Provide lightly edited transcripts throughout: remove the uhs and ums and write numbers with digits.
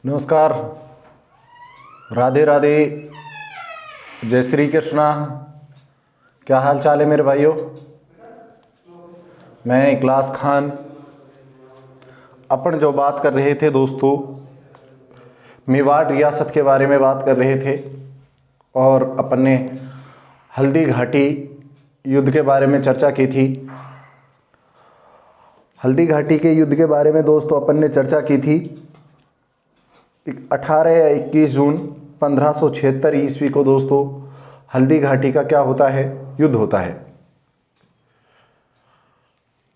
नमस्कार, राधे राधे, जय श्री कृष्णा। क्या हाल चाल है मेरे भाइयों। मैं इखलास खान। अपन जो बात कर रहे थे दोस्तों, मेवाड़ रियासत के बारे में बात कर रहे थे और अपन ने हल्दी घाटी युद्ध के बारे में चर्चा की थी। हल्दी घाटी के युद्ध के बारे में दोस्तों अपन ने चर्चा की थी। 18 या 21 जून 1576 ईस्वी को दोस्तों हल्दी घाटी का क्या होता है, युद्ध होता है।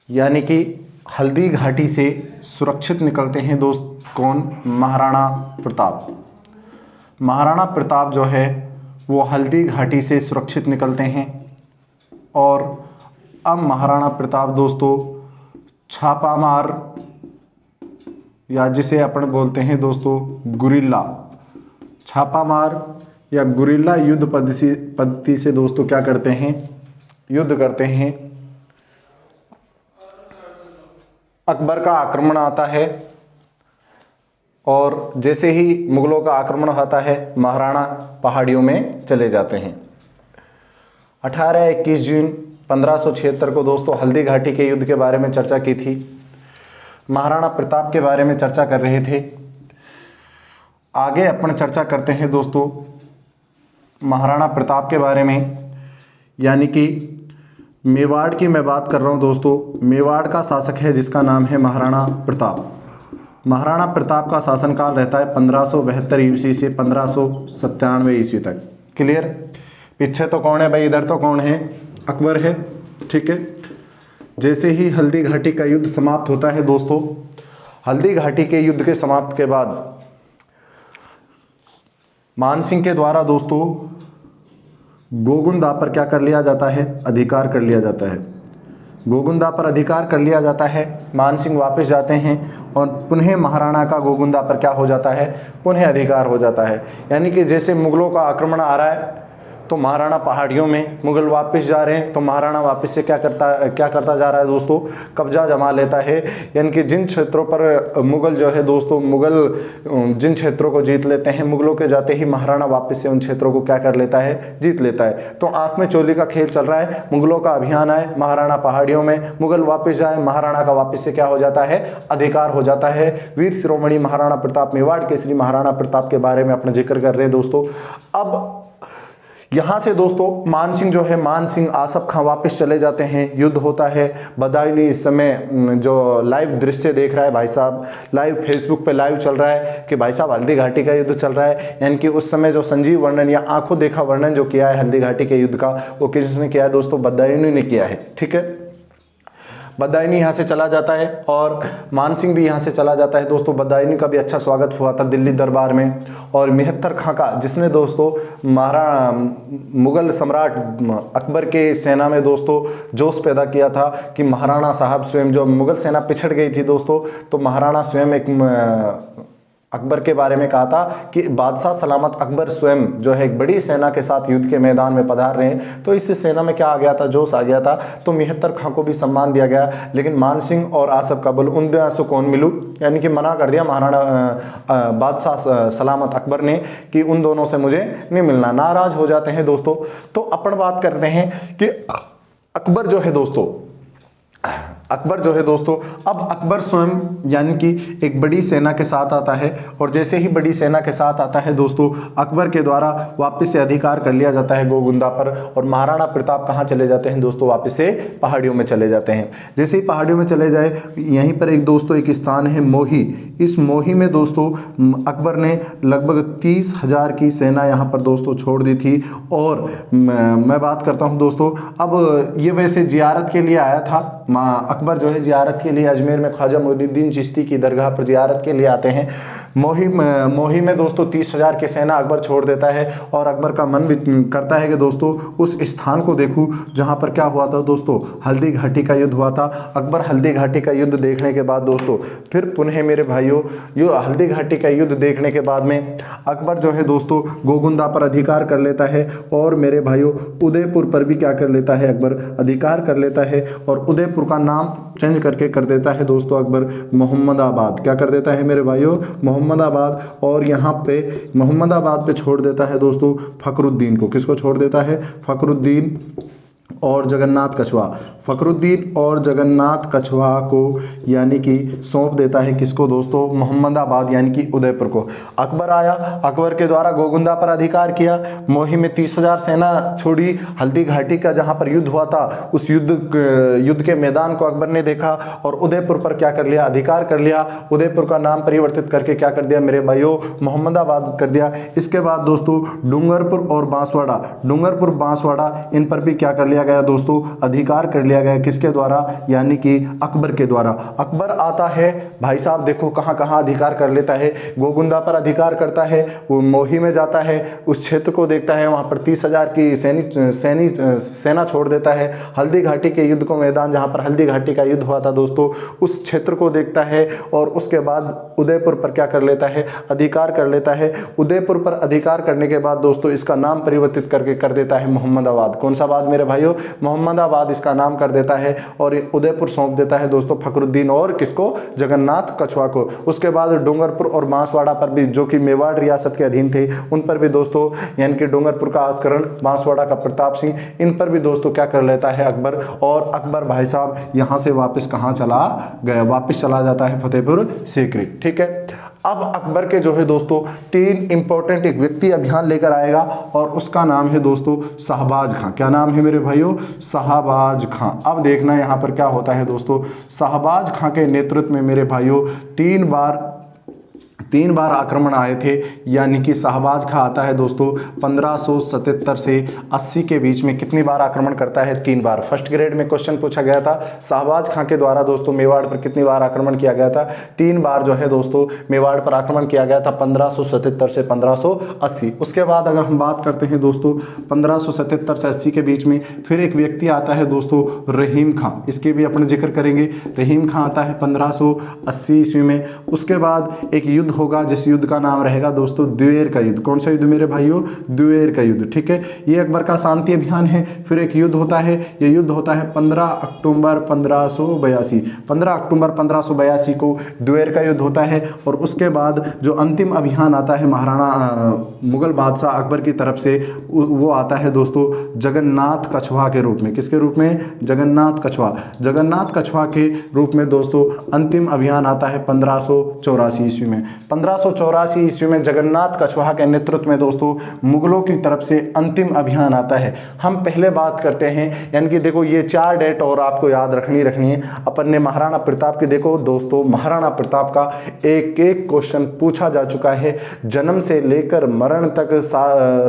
यानी कि हल्दी घाटी से सुरक्षित निकलते हैं दोस्त कौन? महाराणा प्रताप। महाराणा प्रताप जो है वो हल्दी घाटी से सुरक्षित निकलते हैं और अब महाराणा प्रताप दोस्तों छापामार, या जिसे अपन बोलते हैं दोस्तों गुरिल्ला, छापामार या गुरिल्ला युद्ध पद्धति से दोस्तों क्या करते हैं, युद्ध करते हैं। अकबर का आक्रमण आता है और जैसे ही मुगलों का आक्रमण होता है महाराणा पहाड़ियों में चले जाते हैं। 18-21 जून 1576 को दोस्तों हल्दी घाटी के युद्ध के बारे में चर्चा की थी। महाराणा प्रताप के बारे में चर्चा कर रहे थे। आगे अपन चर्चा करते हैं दोस्तों महाराणा प्रताप के बारे में, यानी कि मेवाड़ की मैं बात कर रहा हूं दोस्तों। मेवाड़ का शासक है जिसका नाम है महाराणा प्रताप। महाराणा प्रताप का शासनकाल रहता है 1572 ईस्वी से 1597 ईस्वी तक। क्लियर? पीछे तो कौन है भाई, इधर तो कौन है? अकबर है। ठीक है। जैसे ही हल्दी घाटी का युद्ध समाप्त होता है दोस्तों, हल्दी घाटी के युद्ध के समाप्त के बाद मानसिंह के द्वारा दोस्तों गोगुंदा पर क्या कर लिया जाता है, अधिकार कर लिया जाता है। गोगुंदा पर अधिकार कर लिया जाता है। मानसिंह वापस जाते हैं और पुनः महाराणा का गोगुंदा पर क्या हो जाता है, पुनः अधिकार हो जाता है। यानी कि जैसे मुगलों का आक्रमण आ रहा है तो महाराणा पहाड़ियों में, मुगल वापस जा रहे हैं तो महाराणा वापस से क्या करता जा रहा है दोस्तों, कब्जा जमा लेता है। यानी कि जिन क्षेत्रों पर मुगल जो है दोस्तों, मुगल जिन क्षेत्रों को जीत लेते हैं, मुगलों के जाते ही महाराणा वापस से उन क्षेत्रों को क्या कर लेता है, जीत लेता है। तो आंख में चोली का खेल चल रहा है। मुगलों का अभियान आए महाराणा पहाड़ियों में, मुगल वापस जाए, महाराणा का वापस से क्या हो जाता है, अधिकार हो जाता है। वीर शिरोमणि महाराणा प्रताप, मेवाड़ केसरी महाराणा प्रताप के बारे में अपना जिक्र कर रहे हैं दोस्तों। अब यहां से दोस्तों मानसिंह जो है, मानसिंह आसफ खां वापस चले जाते हैं। युद्ध होता है। बदायूंनी इस समय जो लाइव दृश्य देख रहा है भाई साहब, लाइव फेसबुक पे लाइव चल रहा है कि भाई साहब हल्दी घाटी का युद्ध चल रहा है। यानी कि उस समय जो संजीव वर्णन या आंखों देखा वर्णन जो किया है हल्दी घाटी के युद्ध का, वो किसने किया है दोस्तों? बदायूंनी ने किया है। ठीक है। बदायूंनी यहाँ से चला जाता है और मानसिंह भी यहाँ से चला जाता है दोस्तों। बदायूंनी का भी अच्छा स्वागत हुआ था दिल्ली दरबार में। और मेहत्तर खां का, जिसने दोस्तों मुगल सम्राट अकबर के सेना में दोस्तों जोश पैदा किया था कि महाराणा साहब स्वयं, जो मुगल सेना पिछड़ गई थी दोस्तों, तो महाराणा स्वयं एक अकबर के बारे में कहा था कि बादशाह सलामत अकबर स्वयं जो है एक बड़ी सेना के साथ युद्ध के मैदान में पधार रहे हैं। तो इस सेना में क्या आ गया था, जोश आ गया था। तो मेहत्तर खां को भी सम्मान दिया गया, लेकिन मानसिंह और आसफ काबुल उन दोनों से कौन मिलू, यानी कि मना कर दिया महाराणा बादशाह सलामत अकबर ने कि उन दोनों से मुझे नहीं मिलना। नाराज हो जाते हैं दोस्तों। तो अपन बात करते हैं कि अकबर जो है दोस्तों, अकबर जो है दोस्तों, अब अकबर स्वयं यानी कि एक बड़ी सेना के साथ आता है और जैसे ही बड़ी सेना के साथ आता है दोस्तों, अकबर के द्वारा वापस से अधिकार कर लिया जाता है गोगुंदा पर और महाराणा प्रताप कहाँ चले जाते हैं दोस्तों, वापस से पहाड़ियों में चले जाते हैं। जैसे ही पहाड़ियों में चले जाए, यहीं पर एक दोस्तों एक स्थान है मोही। इस मोही में दोस्तों अकबर ने लगभग 30,000 की सेना यहाँ पर दोस्तों छोड़ दी थी। और मैं बात करता हूँ दोस्तों, अब ये वैसे जियारत के लिए आया था। अकबर जो है जियारत के लिए अजमेर में ख्वाजा मोइनुद्दीन चिश्ती की दरगाह पर जियारत के लिए आते हैं। मोही में दोस्तों 30,000 की सेना अकबर छोड़ देता है और अकबर का मन भी करता है कि दोस्तों उस स्थान को देखूं जहां पर क्या हुआ था दोस्तों, हल्दी घाटी का युद्ध हुआ था। अकबर हल्दी घाटी का युद्ध देखने के बाद दोस्तों फिर पुनः मेरे भाइयों, यो हल्दी घाटी का युद्ध देखने के बाद में अकबर जो है दोस्तों गोगुंदा पर अधिकार कर लेता है और मेरे भाइयों उदयपुर पर भी क्या कर लेता है, अकबर अधिकार कर लेता है। और उदयपुर का नाम नाम चेंज करके कर देता है दोस्तों अकबर मोहम्मदाबाद। क्या कर देता है मेरे भाइयों? मोहम्मदाबाद। और यहाँ पे मोहम्मदाबाद पे छोड़ देता है दोस्तों फखरुद्दीन को। किसको छोड़ देता है? फखरुद्दीन और जगन्नाथ कछवा। फखरुद्दीन और जगन्नाथ कछवा को यानी कि सौंप देता है किसको दोस्तों? मोहम्मदाबाद यानी कि उदयपुर को। अकबर आया, अकबर के द्वारा गोगुंदा पर अधिकार किया, मोही में 30,000 सेना छोड़ी, हल्दी घाटी का जहां पर युद्ध हुआ था उस युद्ध के मैदान को अकबर ने देखा और उदयपुर पर क्या कर लिया? अधिकार कर लिया। उदयपुर का नाम परिवर्तित करके क्या कर दिया मेरे भाइयों? मोहम्मदाबाद कर दिया। इसके बाद दोस्तों डूंगरपुर और बांसवाड़ा, डूंगरपुर बांसवाड़ा इन पर भी क्या कर लिया गया दोस्तों? अधिकार कर लिया गया। किसके द्वारा? यानी कि अकबर के द्वारा। अकबर आता है भाई साहब, देखो कहां कहां अधिकार कर लेता है। गोगुंदा पर अधिकार करता है, वो मोही में जाता है, उस क्षेत्र को देखता है, वहां पर 30,000 की सेना छोड़ देता है। हल्दी घाटी के युद्ध को मैदान जहां पर हल्दी घाटी का युद्ध हुआ था दोस्तों उस क्षेत्र को देखता है और उसके बाद उदयपुर पर क्या कर लेता है? अधिकार कर लेता है। उदयपुर पर अधिकार करने के बाद दोस्तों इसका नाम परिवर्तित करके कर देता है मोहम्मदाबाद। कौन सा बाद मेरे भाइयों? मोहम्मदाबाद इसका नाम कर देता है और उदयपुर सौंप देता है दोस्तों फखरुद्दीन और किसको? जगन्नाथ कछवा को। उसके बाद डूंगरपुर और बांसवाड़ा पर भी, जो कि मेवाड़ रियासत के अधीन थे, उन पर भी दोस्तों यानी कि डूंगरपुर का आस्करण, बांसवाड़ा का प्रताप सिंह, इन पर भी दोस्तों क्या कर लेता है अकबर। और अकबर भाई साहब यहां से वापस कहां चला गया? वापस चला जाता है फतेहपुर सीकरी। ठीक है, अब अकबर के जो है दोस्तों 3 इंपॉर्टेंट एक व्यक्ति अभियान लेकर आएगा और उसका नाम है दोस्तों शाहबाज खां। क्या नाम है मेरे भाइयों? शाहबाज खां। अब देखना यहाँ पर क्या होता है दोस्तों, शाहबाज खां के नेतृत्व में मेरे भाइयों 3 बार आक्रमण आए थे। यानी कि शाहबाज खां आता है दोस्तों 1577 से 80 के बीच में कितनी बार आक्रमण करता है? 3 बार। फर्स्ट ग्रेड में क्वेश्चन पूछा गया था, शाहबाज खां के द्वारा दोस्तों मेवाड़ पर कितनी बार आक्रमण किया गया था? 3 बार जो है दोस्तों मेवाड़ पर आक्रमण किया गया था 1577 से 1580। उसके बाद अगर हम बात करते हैं दोस्तों 1577 से 80 के बीच में फिर एक व्यक्ति आता है दोस्तों रहीम खां। इसके भी अपन जिक्र करेंगे। रहीम खां आता है 1580 ईस्वी में। उसके बाद एक युद्ध होगा जिस युद्ध का नाम रहेगा दोस्तों द्वेर का युद्ध। कौन सा युद्ध मेरे भाइयों? द्वेर का युद्ध। ठीक है, ये अकबर का शांति अभियान है। फिर एक युद्ध होता है, ये युद्ध होता है 15 अक्टूबर 1582। 15 अक्टूबर 1582 को द्वेर का युद्ध होता है। और उसके बाद जो अंतिम अभियान आता है महाराणा मुगल बादशाह अकबर की तरफ से, वो आता है दोस्तों जगन्नाथ कछवा के रूप में। किसके रूप में? जगन्नाथ कछवा। जगन्नाथ कछवा के रूप में दोस्तों अंतिम अभियान आता है 1584 ईस्वी में। 1584 ईस्वी में जगन्नाथ कछवा के नेतृत्व में दोस्तों मुगलों की तरफ से अंतिम अभियान आता है। हम पहले बात करते हैं, यानी कि देखो ये 4 डेट और आपको याद रखनी है। अपन ने महाराणा प्रताप के, देखो दोस्तों महाराणा प्रताप का एक एक क्वेश्चन पूछा जा चुका है। जन्म से लेकर मरण तक,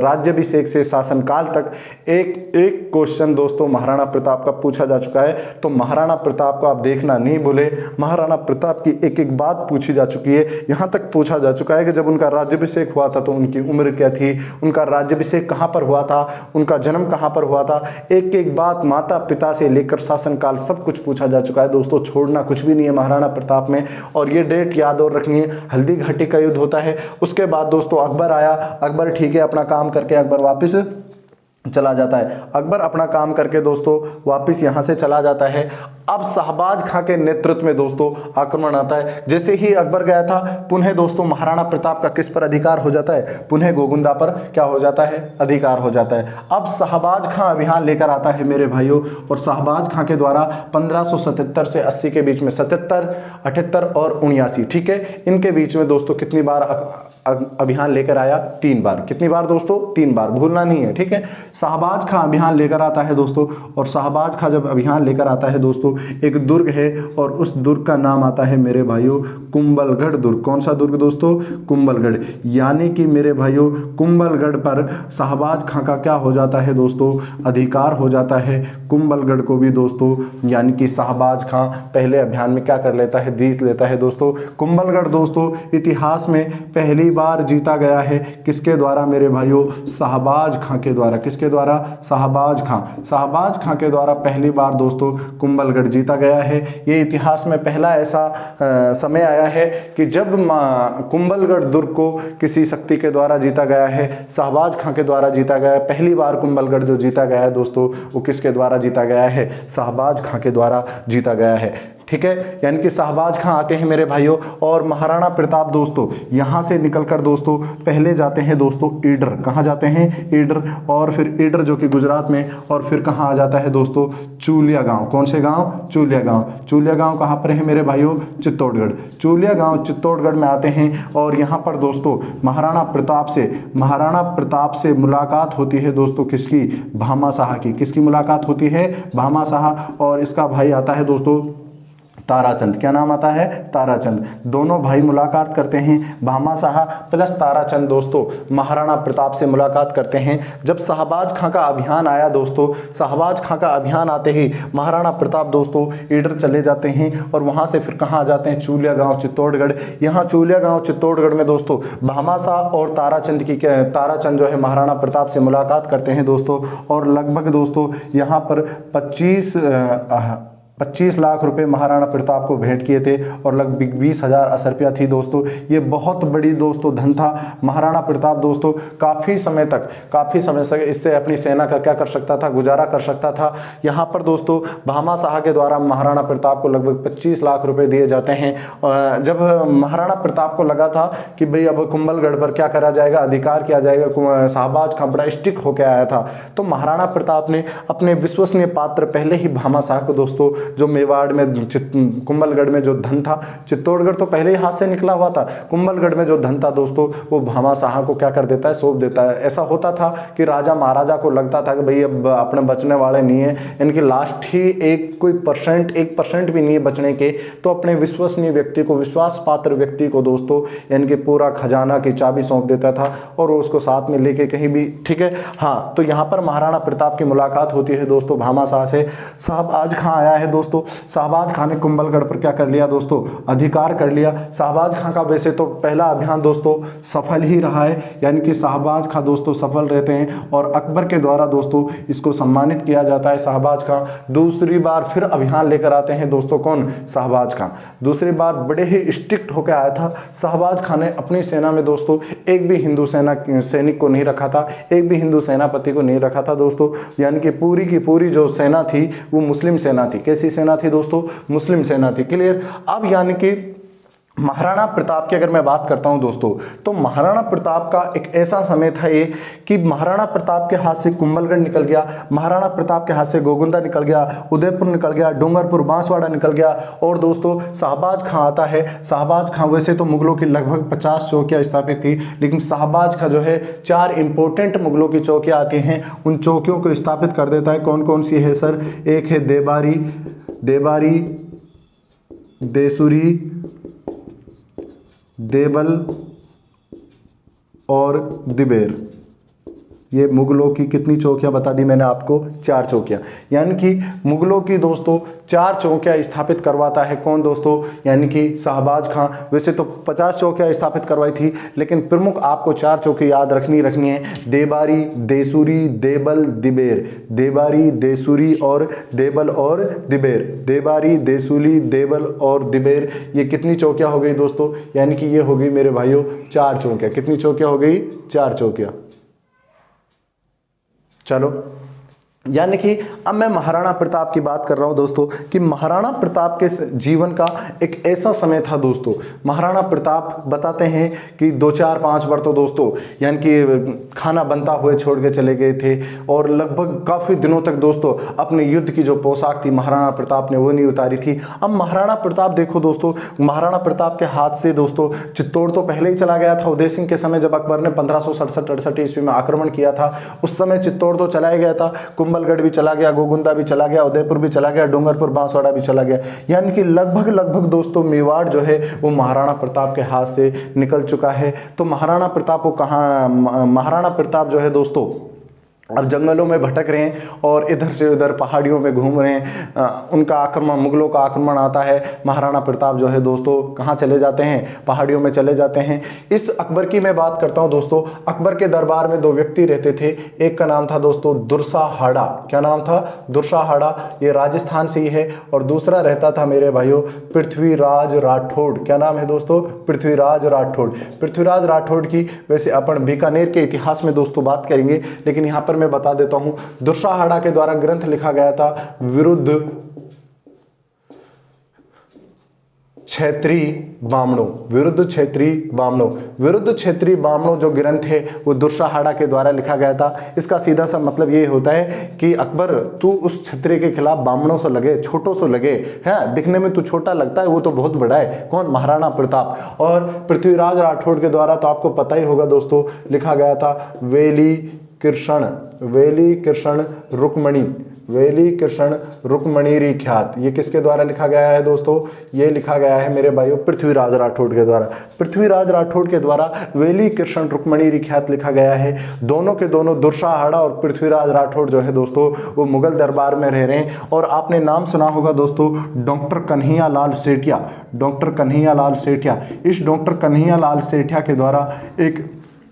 राज्याभिषेक से शासनकाल तक एक एक क्वेश्चन दोस्तों महाराणा प्रताप का पूछा जा चुका है। तो महाराणा प्रताप को आप देखना नहीं भूले। महाराणा प्रताप की एक एक बात पूछी जा चुकी है। यहाँ तक पूछा जा चुका है कि जब उनका राज्याभिषेक हुआ था तो उनकी उम्र क्या थी, उनका राज्याभिषेक कहाँ पर हुआ था, उनका जन्म कहाँ पर हुआ था, एक एक बात माता पिता से लेकर शासनकाल सब कुछ पूछा जा चुका है दोस्तों। छोड़ना कुछ भी नहीं है महाराणा प्रताप में। और ये डेट याद और रखनी है। हल्दी घाटी का युद्ध होता है। उसके बाद दोस्तों अकबर आया। अकबर ठीक है अपना काम करके अकबर वापस चला जाता है। अकबर अपना काम करके दोस्तों वापस यहाँ से चला जाता है। अब शाहबाज खां के नेतृत्व में दोस्तों आक्रमण आता है। जैसे ही अकबर गया था पुनः दोस्तों महाराणा प्रताप का किस पर अधिकार हो जाता है? पुनः गोगुंदा पर क्या हो जाता है? अधिकार हो जाता है। अब शाहबाज खां अभियान लेकर आता है मेरे भाइयों। और शाहबाज खां के द्वारा 1577 से 80 के बीच में 77, 78 और 79, ठीक है, इनके बीच में दोस्तों कितनी बार अभियान लेकर आया? 3 बार। कितनी बार दोस्तों? 3 बार, भूलना नहीं है। ठीक है, शाहबाज खां अभियान लेकर आता है दोस्तों। और शाहबाज खां जब अभियान लेकर आता है दोस्तों, एक दुर्ग है और उस दुर्ग का नाम आता है मेरे भाइयों कुंभलगढ़ दुर्ग। कौन सा दुर्ग दोस्तों? कुंभलगढ़। यानी कि मेरे भाइयों कुंभलगढ़ पर शाहबाज खां का क्या हो जाता है दोस्तों? अधिकार हो जाता है। कुंभलगढ़ को भी दोस्तों यानी कि शाहबाज खां पहले अभियान में क्या कर लेता है? जीत लेता है दोस्तों। कुंभलगढ़ दोस्तों इतिहास में पहली बार जीता गया है किसके द्वारा मेरे भाइयों? शाहबाज खां के द्वारा। किसके द्वारा? शाहबाज खां। शाहबाज खां के द्वारा पहली बार दोस्तों कुंभलगढ़ जीता गया है। ये इतिहास में पहला ऐसा समय आया है कि जब कुंभलगढ़ दुर्ग को किसी शक्ति के द्वारा जीता गया है, शाहबाज खां के द्वारा जीता गया है। पहली बार कुंभलगढ़ जो जीता गया है दोस्तों, वो किसके द्वारा जीता गया है? शाहबाज खां के द्वारा जीता गया है। ठीक है, यानी कि शाहबाज खां आते हैं मेरे भाइयों। और महाराणा प्रताप दोस्तों यहाँ से निकलकर दोस्तों पहले जाते हैं दोस्तों ईडर। कहाँ जाते हैं? ईडर। और फिर ईडर जो कि गुजरात में, और फिर कहाँ आ जाता है दोस्तों? चूलिया गांव। कौन से गांव? चूलिया गांव। चूलिया गांव कहाँ पर है मेरे भाइयों? चित्तौड़गढ़। चूलिया गांव चित्तौड़गढ़ में आते हैं और यहाँ पर दोस्तों महाराणा प्रताप से मुलाकात होती है दोस्तों। किसकी? भामा शाह की। किसकी मुलाकात होती है? भामा शाह। और इसका भाई आता है दोस्तों ताराचंद। क्या नाम आता है? ताराचंद। दोनों भाई मुलाकात करते हैं। भामा शाह प्लस ताराचंद दोस्तों महाराणा प्रताप से मुलाकात करते हैं। जब शाहबाज खां का अभियान आया दोस्तों, शाहबाज खां का अभियान आते ही महाराणा प्रताप दोस्तों ईडर चले जाते हैं और वहां से फिर कहाँ आ जाते हैं? चूलिया गांव चित्तौड़गढ़। यहाँ चूलिया गांव चित्तौड़गढ़ में दोस्तों भामा शाह और ताराचंद जो है महाराणा प्रताप से मुलाकात करते हैं दोस्तों। और लगभग दोस्तों यहाँ पर 25 लाख रुपए महाराणा प्रताप को भेंट किए थे और लगभग 20,000 असरपिया थी दोस्तों। ये बहुत बड़ी दोस्तों धन था। महाराणा प्रताप दोस्तों काफ़ी समय तक इससे अपनी सेना का क्या कर सकता था? गुजारा कर सकता था। यहाँ पर दोस्तों भामा शाह के द्वारा महाराणा प्रताप को लगभग 25 लाख रुपए दिए जाते हैं। जब महाराणा प्रताप को लगा था कि भाई अब कुंभलगढ़ पर क्या करा जाएगा? अधिकार किया जाएगा। शाहबाज खां बड़ा स्टिक होकर आया था, तो महाराणा प्रताप ने अपने विश्वसनीय पात्र पहले ही भामा शाह को दोस्तों, जो मेवाड़ में कुंभलगढ़ में जो धन था, चित्तौड़गढ़ तो पहले ही हाथ से निकला हुआ था, कुंभलगढ़ में जो धन था दोस्तों वो भामा शाह को क्या कर देता है? सौंप देता है। ऐसा होता था कि राजा महाराजा को लगता था कि भाई अब अपने बचने वाले नहीं है, इनकी लास्ट ही 1% भी नहीं है बचने के, तो अपने विश्वसनीय व्यक्ति को, विश्वास पात्र व्यक्ति को दोस्तों इनके पूरा खजाना की चाबी सौंप देता था और वो उसको साथ में लेके कहीं भी। ठीक है, हाँ, तो यहाँ पर महाराणा प्रताप की मुलाकात होती है दोस्तों भामा शाह से। शाहबाज खां आया है दोस्तों। शाहबाज खां ने कुंभलगढ़ पर क्या कर लिया दोस्तों? अधिकार कर लिया। शाहबाज खां का वैसे तो पहला अभियान दोस्तों सफल ही रहा है, यानी कि शाहबाज खां दोस्तों सफल रहते हैं और अकबर के द्वारा दोस्तों इसको सम्मानित किया जाता है। शाहबाज खां दूसरी बार फिर अभियान लेकर आते हैं दोस्तों। कौन? शाहबाज खां। दूसरी बार बड़े ही स्ट्रिक्ट होकर आया था शाहबाज खां ने। अपनी सेना में दोस्तों एक भी हिंदू सैनिक को नहीं रखा था, एक भी हिंदू सेनापति को नहीं रखा था दोस्तों, यानी कि पूरी की पूरी जो सेना थी वो मुस्लिम सेना थी। कैसी सेना थी दोस्तों? मुस्लिम सेना थी। क्लियर? अब यानी कि महाराणा प्रताप की अगर मैं बात करता हूं दोस्तों, तो महाराणा प्रताप का एक ऐसा समय था ये कि महाराणा प्रताप के हाथ से कुंभलगढ़ निकल गया, महाराणा प्रताप के हाथ से गोगुंदा निकल गया, उदयपुर निकल गया, डूंगरपुर बांसवाड़ा निकल गया। और दोस्तों शाहबाज खां आता है। शाहबाज खां वैसे तो मुगलों की लगभग 50 चौकियां स्थापित थी, लेकिन शाहबाज खां जो है 4 इंपॉर्टेंट मुगलों की चौकियां आती हैं, उन चौकियों को स्थापित कर देता है। कौन कौन सी है सर? एक है देबारी, देसुरी, देबल और दिबेर। ये मुगलों की कितनी चौकियां बता दी मैंने आपको? 4 चौकियां। यानी कि मुगलों की दोस्तों 4 चौकियां स्थापित करवाता है। कौन दोस्तों? यानी कि शाहबाज खां। वैसे तो 50 चौकियां स्थापित करवाई थी, लेकिन प्रमुख आपको 4 चौकी याद रखनी है। देबारी, देसुरी, देबल, दिबेर। देबारी, देसुरी और देबल और दिबेर। देबारी, देसुरी, देबल और दिबेर। ये कितनी चौकियां हो गई दोस्तों? यानी कि ये हो गई मेरे भाइयों 4 चौकियां। कितनी चौकियां हो गई? 4 चौकियां। चलो, यानी कि अब मैं महाराणा प्रताप की बात कर रहा हूं दोस्तों कि महाराणा प्रताप के जीवन का एक ऐसा समय था दोस्तों। महाराणा प्रताप बताते हैं कि 2, 4, 5 बार तो दोस्तों यानी कि खाना बनता हुए छोड़ के चले गए थे और लगभग काफ़ी दिनों तक दोस्तों अपने युद्ध की जो पोशाक थी महाराणा प्रताप ने वो नहीं उतारी थी। अब महाराणा प्रताप देखो दोस्तों, महाराणा प्रताप के हाथ से दोस्तों चित्तौड़ तो पहले ही चला गया था। उदय सिंह के समय जब अकबर ने 1567-68 ईस्वी में आक्रमण किया था, उस समय चित्तौड़ तो चला ही गया था, कुंभलगढ़ भी चला गया, गोगुंदा भी चला गया, उदयपुर भी चला गया, डूंगरपुर बांसवाड़ा भी चला गया। यानी कि लगभग दोस्तों मेवाड़ जो है वो महाराणा प्रताप के हाथ से निकल चुका है। तो महाराणा प्रताप को महाराणा प्रताप जो है दोस्तों अब जंगलों में भटक रहे हैं और इधर से उधर पहाड़ियों में घूम रहे हैं। उनका आक्रमण, मुगलों का आक्रमण आता है। महाराणा प्रताप जो है दोस्तों कहाँ चले जाते हैं? पहाड़ियों में चले जाते हैं। इस अकबर की मैं बात करता हूँ दोस्तों। अकबर के दरबार में दो व्यक्ति रहते थे। एक का नाम था दोस्तों दुर्साहाड़ा। क्या नाम था? दुर्साहाड़ा। ये राजस्थान से ही है। और दूसरा रहता था मेरे भाइयों पृथ्वीराज राठौड़। क्या नाम है दोस्तों? पृथ्वीराज राठौड़। पृथ्वीराज राठौड़ की वैसे अपन बीकानेर के इतिहास में दोस्तों बात करेंगे, लेकिन यहाँ पर मैं बता देता हूं दुर्साहाड़ा के द्वारा ग्रंथ लिखा गया था विरुद्ध क्षेत्रीय बामणों। विरुद्ध क्षेत्रीय बामणों। विरुद्ध क्षेत्रीय बामणों जो ग्रंथ है वो दुर्साहाड़ा के द्वारा लिखा गया था। इसका सीधा सा मतलब ये होता है कि अकबर तू उस क्षत्रिय के खिलाफ बामणों से लगे, छोटों से लगे, है दिखने में तू छोटा लगता है, वो तो बहुत बड़ा है। कौन? महाराणा प्रताप। और पृथ्वीराज राठौड़ के द्वारा तो आपको पता ही होगा दोस्तों लिखा गया था वेली कृष्ण रुक्मणी। वेली कृष्ण रुक्मणी ख्यात। ये किसके द्वारा लिखा गया है दोस्तों? ये लिखा गया है मेरे भाइयों पृथ्वीराज राठौड़ के द्वारा। पृथ्वीराज राठौड़ के द्वारा वेली कृष्ण रुक्मणी ख्यात लिखा गया है। दोनों के दोनों दुर्साहाड़ा और पृथ्वीराज राठौड़ जो है दोस्तों वो मुगल दरबार में रह रहे हैं। और आपने नाम सुना होगा दोस्तों डॉक्टर कन्हैया लाल सेठिया। डॉक्टर कन्हैया लाल सेठिया। इस डॉक्टर कन्हैया लाल सेठिया के द्वारा एक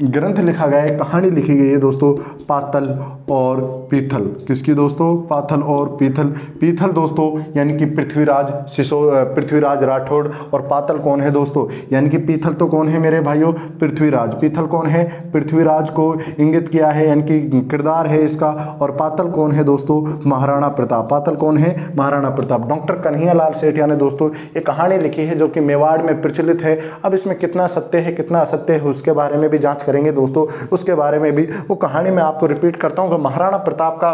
ग्रंथ लिखा गया है, कहानी लिखी गई है दोस्तों पातल और पीथल। किसकी दोस्तों? पातल और पीथल। पीथल दोस्तों यानी कि पृथ्वीराज राठौड़। और पातल कौन है दोस्तों? यानी कि पीथल तो कौन है मेरे भाइयों? पृथ्वीराज। पीथल कौन है? पृथ्वीराज को इंगित किया है, यानी कि किरदार है इसका। और पातल कौन है दोस्तों? महाराणा प्रताप। पातल कौन है? महाराणा प्रताप। डॉक्टर कन्हैया लाल सेठिया ने दोस्तों ये कहानी लिखी है जो कि मेवाड़ में प्रचलित है। अब इसमें कितना सत्य है कितना असत्य है उसके बारे में भी जांच करेंगे दोस्तों। उसके बारे में भी वो कहानी मैं आपको रिपीट करता हूं कि महाराणा प्रताप का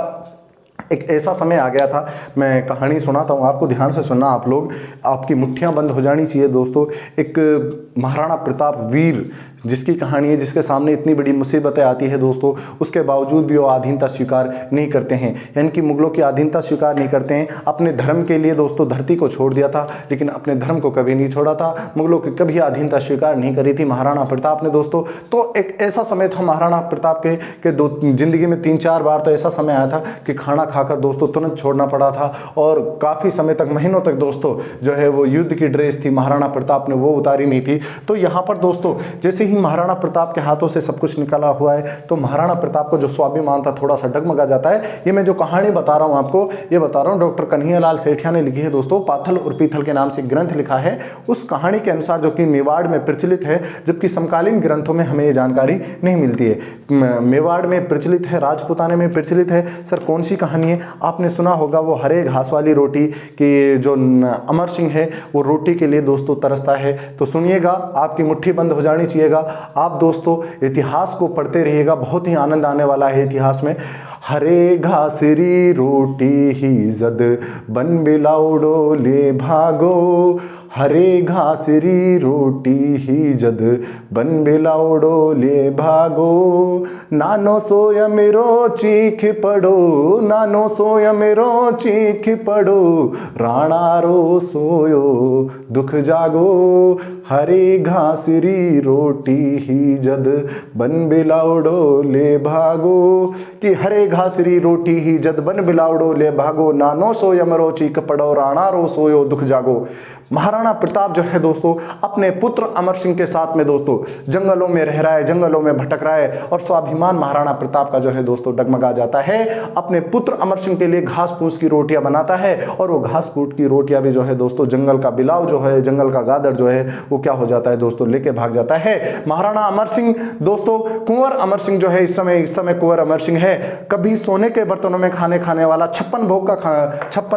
एक ऐसा समय आ गया था। मैं कहानी सुनाता हूँ आपको, ध्यान से सुनना आप लोग, आपकी मुट्ठियां बंद हो जानी चाहिए दोस्तों। एक महाराणा प्रताप वीर जिसकी कहानी है, जिसके सामने इतनी बड़ी मुसीबतें आती है दोस्तों, उसके बावजूद भी वो अधीनता स्वीकार नहीं करते हैं, यानी कि मुगलों की अधीनता स्वीकार नहीं करते हैं। अपने धर्म के लिए दोस्तों धरती को छोड़ दिया था, लेकिन अपने धर्म को कभी नहीं छोड़ा था। मुगलों की कभी अधीनता स्वीकार नहीं करी थी महाराणा प्रताप ने दोस्तों। तो एक ऐसा समय था महाराणा प्रताप के दो जिंदगी में 3-4 बार तो ऐसा समय आया था कि खाना खाकर दोस्तों तुरंत छोड़ना पड़ा था। और काफ़ी समय तक, महीनों तक दोस्तों जो है वो युद्ध की ड्रेस थी महाराणा प्रताप ने वो उतारी नहीं थी। तो यहाँ पर दोस्तों जैसे ही महाराणा प्रताप के हाथों से सब कुछ निकला हुआ है तो महाराणा प्रताप को जो स्वाभिमान था थोड़ा सा डगमगा जाता है। ये मैं जो कहानी बता रहा हूँ आपको, ये बता रहा हूँ डॉक्टर कन्हैया लाल सेठिया ने लिखी है दोस्तों। पाथल और पीथल के नाम से ग्रंथ लिखा है। उस कहानी के अनुसार जो कि मेवाड़ में प्रचलित है, जबकि समकालीन ग्रंथों में हमें ये जानकारी नहीं मिलती है। मेवाड़ में प्रचलित है, राजपूताने में प्रचलित है। सर कौन सी कहानी है? आपने सुना होगा वो हरे घास वाली रोटी की, जो अमर सिंह है वो रोटी के लिए दोस्तों तरसता है। तो सुनिएगा, आपकी मुट्ठी बंद हो जानी चाहिएगा। आप दोस्तों इतिहास को पढ़ते रहिएगा, बहुत ही आनंद आने वाला है इतिहास में। हरे घासरी रोटी ही जद बन बिलाउडो ले भागो, हरे घासरी रोटी ही जद बन बिलाउडो ले भागो, नानो सोय मेरो चीख पड़ो, नानो सोय मेरो चीख पड़ो, राणा रो सोयो दुख जागो, हरे घासरी रोटी ही जद बन बिलाउडो ले भागो। कि हरे घासरी रोटी ही जद बन बिलाउडो ले भागो, नानो सोय मरो चीख पड़ो, राणा रो सोयो दुख जागो। महाराणा प्रताप जो है दोस्तों अपने पुत्र अमर सिंह के साथ में दोस्तों जंगलों में रह रहा है, जंगलों में भटक रहा है, और स्वाभिमान महाराणा प्रताप का जो है दोस्तों डगमगा जाता है। अपने पुत्र अमर सिंह के लिए घास फूस की रोटियां बनाता है, और वो घास फूस की रोटियां भी जो है दोस्तों जंगल का बिलाव जो है, जंगल का गादड़ जो है वो क्या हो जाता है दोस्तों, लेके भाग जाता है। महाराणा अमर सिंह दोस्तों, कुंवर अमर सिंह जो है इस समय कुंवर अमर सिंह है, कभी सोने के बर्तनों में खाने वाला, 56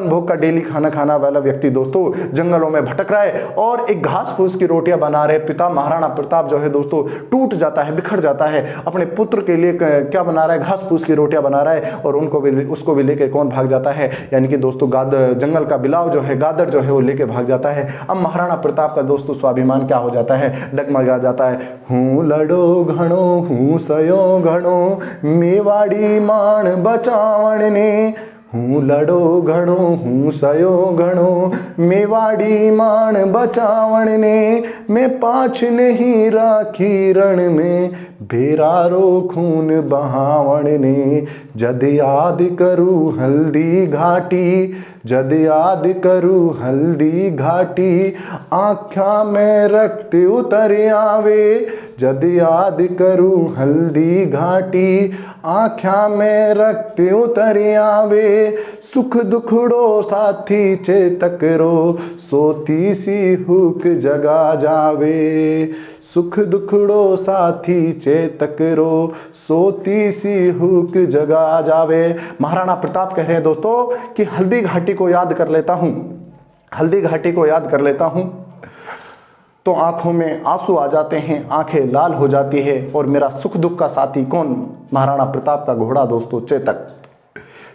भोग का डेली खाना खाना वाला व्यक्ति दोस्तों जंगलों में भटक रहा है, और एक घास फूस की रोटियां बना रहे पिता महाराणा प्रताप जो है दोस्तों टूट जाता है, बिखर जाता है। अपने पुत्र के लिए क्या बना रहा है? घास फूस की रोटियां बना रहा है, और उसको भी लेके कौन भाग जाता है? यानी कि दोस्तों जंगल का बिलाव जो है, गादड़ जो है वो लेके भाग जाता है। अब महाराणा प्रताप का दोस्तों स्वाभिमान क्या हो जाता है? डगमगा जाता है। हूँ लड़ो घणो हूँ सयो घणो, मेवाड़ी मान बचावण ने, हूँ लड़ो घणो हूँ सयो घणो, मेवाड़ी मान बचावण ने, मैं पाछ नहीं राखी रण में, बेरारो खून बहावण ने। जद याद करूँ हल्दी घाटी, जद याद करूँ हल्दी घाटी, आँखा में रक्त उतर आवे, जद याद करूँ हल्दी घाटी, आँखा में रक्त उतर आवे। सुख दुखड़ो साथी चेतक रो, सोती सी हुक जगा जावे। सुख दुखड़ो साथी चेतक रो, सोती सी हुक जगा जावे। महाराणा प्रताप कह रहे हैं दोस्तों कि हल्दी घाटी को याद कर लेता हूं, हल्दी घाटी को याद कर लेता हूं तो आंखों में आंसू आ जाते हैं, आंखें लाल हो जाती है। और मेरा सुख दुख का साथी कौन? महाराणा प्रताप का घोड़ा दोस्तों, चेतक।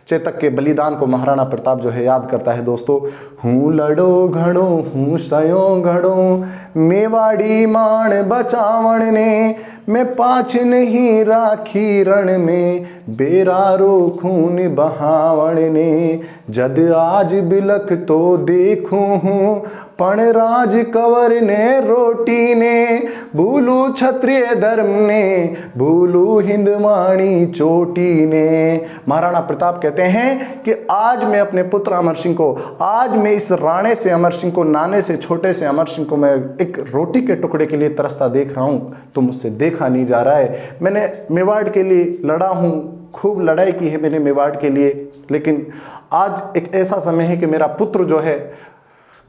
चेतक के बलिदान को महाराणा प्रताप जो है याद करता है दोस्तों। हूँ लड़ो घणो हूँ सयो घणो, मेवाड़ी मान बचावण ने, मैं पाछ नहीं राखी रण में, बेरारो खून बहावण ने। जद आज बिलख तो देखूं हूँ, पण राज कंवर ने रोटी ने, भूलू क्षत्रिय धर्म ने, भूलू हिंदवाणी चोटी ने। महाराणा प्रताप कहते हैं कि आज मैं अपने पुत्र अमर सिंह को, आज मैं इस राणे से अमर सिंह को, नाने से छोटे से अमर सिंह को मैं एक रोटी के टुकड़े के लिए तरसता देख रहा हूं, तो मुझसे देखा नहीं जा रहा है। मैंने मेवाड़ के लिए लड़ा हूं, खूब लड़ाई की है मैंने मेवाड़ के लिए, लेकिन आज एक ऐसा समय है कि मेरा पुत्र जो है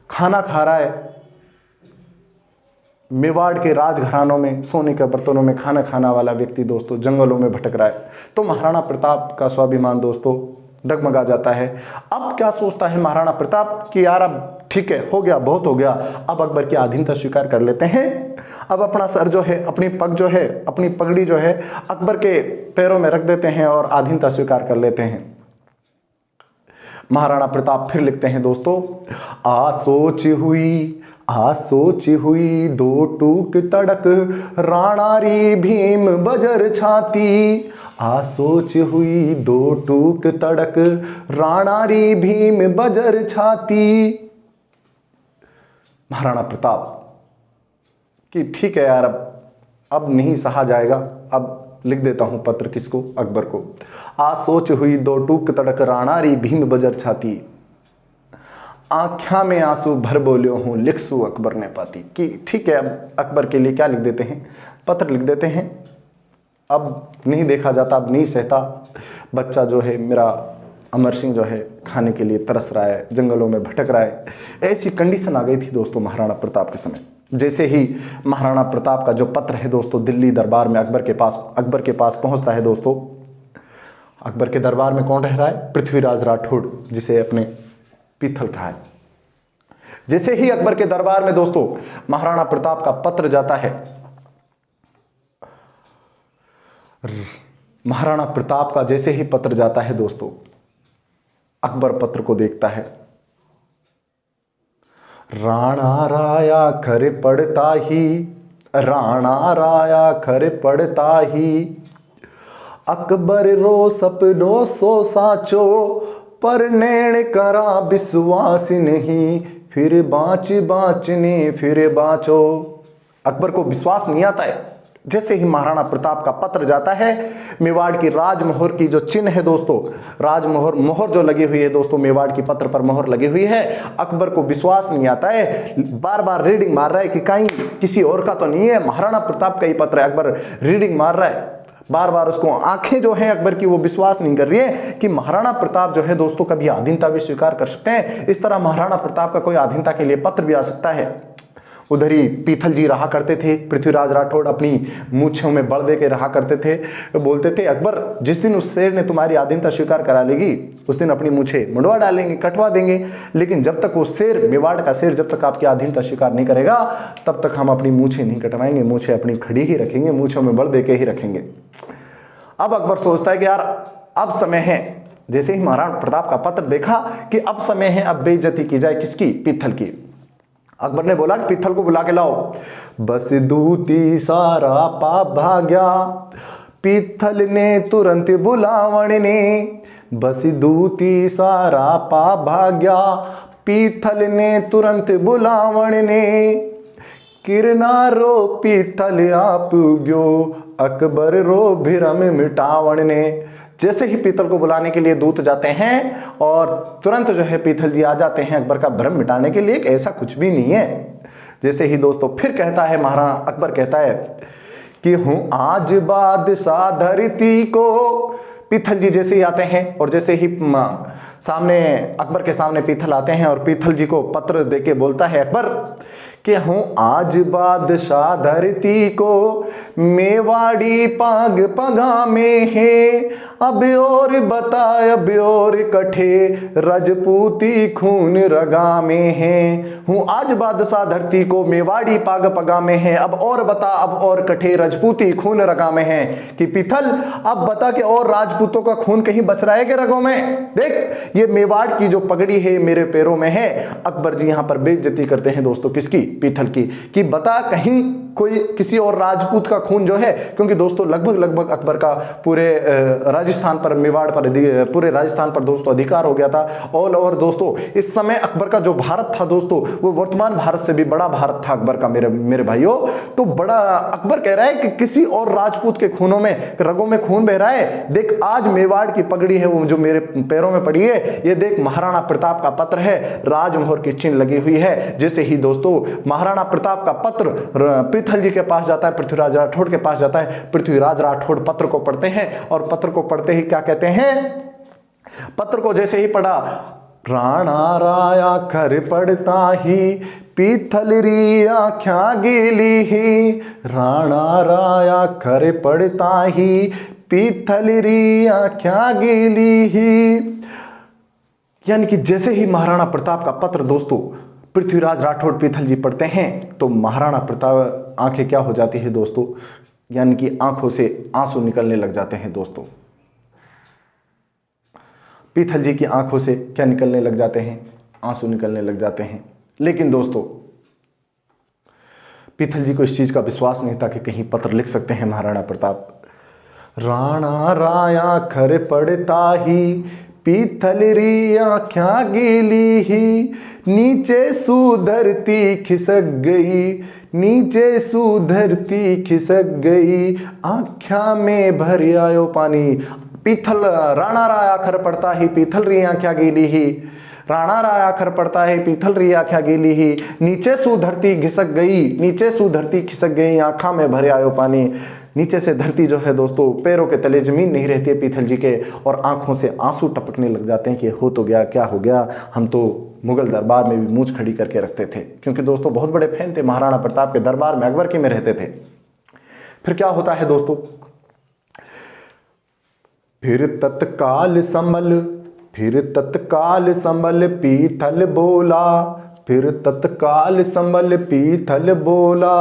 खाना खा रहा है, मेवाड़ के राजघरानों में सोने के बर्तनों में खाना खाना वाला व्यक्ति दोस्तों जंगलों में भटक रहा है। तो महाराणा प्रताप का स्वाभिमान दोस्तों डगमगा जाता है। अब क्या सोचता है महाराणा प्रताप कि यार अब ठीक है, हो गया, बहुत हो गया, अब अकबर की अधीनता स्वीकार कर लेते हैं। अब अपना सर जो है, अपनी पग जो है, अपनी पगड़ी जो है अकबर के पैरों में रख देते हैं और अधीनता स्वीकार कर लेते हैं। महाराणा प्रताप फिर लिखते हैं दोस्तों, आ सोच हुई दो टूक तड़क, राणारी भीम बजर छाती। आ सोच हुई दो टूक तड़क, राणारी भीम बजर छाती। महाराणा प्रताप कि ठीक है यार, अब नहीं सहा जाएगा, अब लिख देता हूं पत्र। किसको? अकबर को। आ सोच हुई दो टूक तड़क, राणारी भीम बजर छाती, आँखा में आंसू भर बोलियो हूं, लिखसू अकबर ने पाती। कि ठीक है, अब अकबर के लिए क्या लिख देते हैं? पत्र लिख देते हैं। अब नहीं देखा जाता, अब नहीं सहता, बच्चा जो है मेरा अमर सिंह जो है खाने के लिए तरस रहा है, जंगलों में भटक रहा है। ऐसी कंडीशन आ गई थी दोस्तों महाराणा प्रताप के समय। जैसे ही महाराणा प्रताप का जो पत्र है दोस्तों दिल्ली दरबार में अकबर के पास पहुंचता है दोस्तों, अकबर के दरबार में कौन रह रहा है? पृथ्वीराज राठौड़, जिसे अपने पीथल कहा है। जैसे ही अकबर के दरबार में दोस्तों महाराणा प्रताप का पत्र जाता है, महाराणा प्रताप का जैसे ही पत्र जाता है दोस्तों, अकबर पत्र को देखता है। राणा राया खरे पड़ता ही, राणा राया खरे पड़ता ही, अकबर रो सपनो सो साचो, पर नैण करा विश्वास नहीं, फिर बाँचने फिर बाँचो। अकबर को विश्वास नहीं आता है। जैसे ही महाराणा प्रताप का पत्र जाता है, मेवाड़ की राजमोहर की जो चिन्ह है दोस्तों, राजमोहर मोहर जो लगी हुई है दोस्तों, मेवाड़ की पत्र पर मोहर लगी हुई है। अकबर को विश्वास नहीं आता है, बार बार रीडिंग मार रहा है कि कहीं किसी और का तो नहीं है, महाराणा प्रताप का ही पत्र है। अकबर रीडिंग मार रहा है, बार बार उसको आंखें जो हैं अकबर की वो विश्वास नहीं कर रही है कि महाराणा प्रताप जो है दोस्तों कभी अधीनता भी स्वीकार कर सकते हैं। इस तरह महाराणा प्रताप का कोई अधीनता के लिए पत्र भी आ सकता है। उधर ही पीथल जी रहा करते थे, पृथ्वीराज राठौड़ अपनी मूंछों में बल दे के रहा करते थे। बोलते थे अकबर जिस दिन उस शेर ने तुम्हारी अधीनता स्वीकार करा लेगी उस दिन अपनी मूंछें मुंडवा डालेंगे, कटवा देंगे, लेकिन जब तक वो शेर, मेवाड़ का शेर जब तक आपकी अधीनता स्वीकार नहीं करेगा तब तक हम अपनी मूंछें नहीं कटवाएंगे, मूंछें अपनी खड़ी ही रखेंगे, मूंछों में बल दे के ही रखेंगे। अब अकबर सोचता है कि यार अब समय है। जैसे ही महाराणा प्रताप का पत्र देखा कि अब समय है, अब बेइज्जती की जाए किसकी? पीथल की। अकबर ने बोला कि पीथल को बुला के लाओ। बस दूती सारा पाप भाग्या, पीथल ने तुरंत बुलावण ने, बस दूती सारा पा भाग्या, पीथल ने तुरंत बुलावण ने, किरना रो पीथल आप गयो, अकबर रो भ्रम मिटावण ने। जैसे ही पीथल को बुलाने के लिए दूत जाते हैं और तुरंत जो है पीथल जी आ जाते हैं अकबर का भ्रम मिटाने के लिए, कि ऐसा कुछ भी नहीं है। जैसे ही दोस्तों फिर कहता है महाराणा अकबर कहता है कि हूं आज बादशाह धरती को। पीथल जी जैसे ही आते हैं और जैसे ही सामने अकबर के सामने पीथल आते हैं और पीथल जी को पत्र देके बोलता है अकबर कि हूं आज बादशाह धरती को, मेवाड़ी पाग पगा में है, अब और बता अब और कठे, रजपूती खून रगा में है। हूं आज बादशाह धरती को, मेवाड़ी पाग पगा में है, अब और बता अब और कठे, रजपूती खून रगा में है। कि पीथल अब बता कि और राजपूतों का खून कहीं बच रहा है कि रगों में? देख ये मेवाड़ की जो पगड़ी है मेरे पैरों में है। अकबर जी यहां पर बेइज्जती करते हैं दोस्तों किसकी? पीथल की। कि बता कहीं कोई किसी और राजपूत का खून जो है, क्योंकि दोस्तों लगभग अकबर का पूरे राजस्थान पर, मेवाड़ पर, पूरे राजस्थान पर दोस्तों अधिकार हो गया था। और दोस्तों इस समय अकबर का जो भारत था दोस्तों, वो वर्तमान भारत से भी बड़ा भारत था अकबर का मेरे भाइयों। तो बड़ा अकबर कह रहा है कि किसी और राजपूत के खूनों में, रगों में खून बह रहा है। देख आज मेवाड़ की पगड़ी है वो जो मेरे पैरों में पड़ी है, ये देख महाराणा प्रताप का पत्र है, राजमोहर की चिन्ह लगी हुई है। जैसे ही दोस्तों महाराणा प्रताप का पत्र पीथल जी के पास जाता है, पृथ्वीराज राठौड़ के पास जाता है, पृथ्वीराज राठौड़ पत्र को पढ़ते हैं और पत्र को पढ़ते ही क्या कहते हैं? पत्र को जैसे ही पढ़ा, राणा राया खर पड़ता ही, पीथल री आख्या गेली ही, राणा राया खर पड़ता ही, पीथल री आख्या गेली ही। यानी कि जैसे ही महाराणा प्रताप का पत्र दोस्तों पृथ्वीराज राठौड़ पीथल जी पढ़ते हैं तो महाराणा प्रताप आंखें क्या हो जाती है दोस्तों, यानी कि आंखों से आंसू निकलने लग जाते हैं दोस्तों। पीथल जी की आंखों से क्या निकलने लग जाते हैं? आंसू निकलने लग जाते हैं। लेकिन दोस्तों पीथल जी को इस चीज का विश्वास नहीं था कि कहीं पत्र लिख सकते हैं महाराणा प्रताप। राणा राया खर पड़ता ही, पीथल री आख्या गेली ही, नीचे सुधरती खिसक गई, नीचे सुधरती खिसक गई, आख्या में भर आयो पानी। पीथल राणा राया खर पड़ता ही, पीथल री आख्या गेली ही, राणा राया खर पड़ता है, पीथल री आख्या गेली ही, नीचे सु धरती घिसक गई, नीचे सु धरती खिसक गई, आंखा में भरे आयो पानी। नीचे से धरती जो है दोस्तों, पैरों के तले जमीन नहीं रहती है पीथल जी के, और आंखों से आंसू टपकने लग जाते हैं कि हो तो गया, क्या हो गया, हम तो मुगल दरबार में भी मूंछ खड़ी करके रखते थे। क्योंकि दोस्तों बहुत बड़े फैन थे महाराणा प्रताप के दरबार में, अकबर के में रहते थे। फिर क्या होता है दोस्तों, फिर तत्काल संभल पीथल बोला, फिर तत्काल संभल पीथल बोला,